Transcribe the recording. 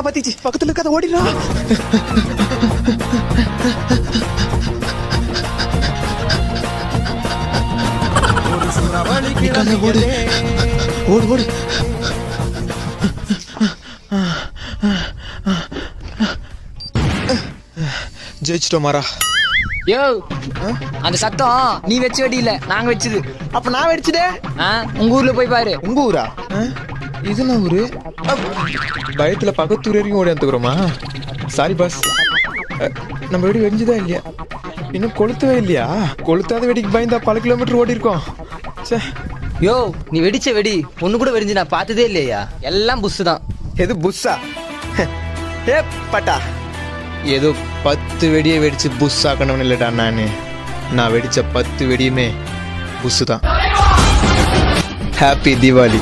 பத்திச்சு பக்கத்துல இருக்காத ஓடிடா. ஓடு ஓடு ஓடு. ஜெயிச்சிட்டோம் மாறா. யோ அந்த சத்தம் நீ வச்ச வெடி இல்ல, நாங்க வச்சது. அப்ப நான் வெடிச்சுதே. உங்க ஊர்ல போய் பாரு. உங்க ஊரா? இது நான் ஊரு. பயத்துல பக்கத்து ஊர் வரைக்கும் ஓடி வந்துக்கிறோமா? Sorry boss. நம்ம வெடி வெடிஞ்சுதா இல்லையா? இன்னும் கொளுத்தவே இல்லையா? கொளுத்தாத வெடிக்கு பயந்தா பல கிலோமீட்டர் ஓடி இருக்கோம். சே. யோ நீ வெடிச்ச வெடி ஒண்ணு கூட வெடிஞ்சு நான் பார்த்ததே இல்லையா? எல்லாம் புஷ் தான். எது புஷ்ஷா? ஏ பட்டா, ஏதோ 10 வெடியை வெடிச்சு புஷ் ஆக்கணும்னு இல்லடா நானு. நான் வெடிச்ச 10 வெடியுமே புஷ் தான். ஹாப்பி தீபாவளி.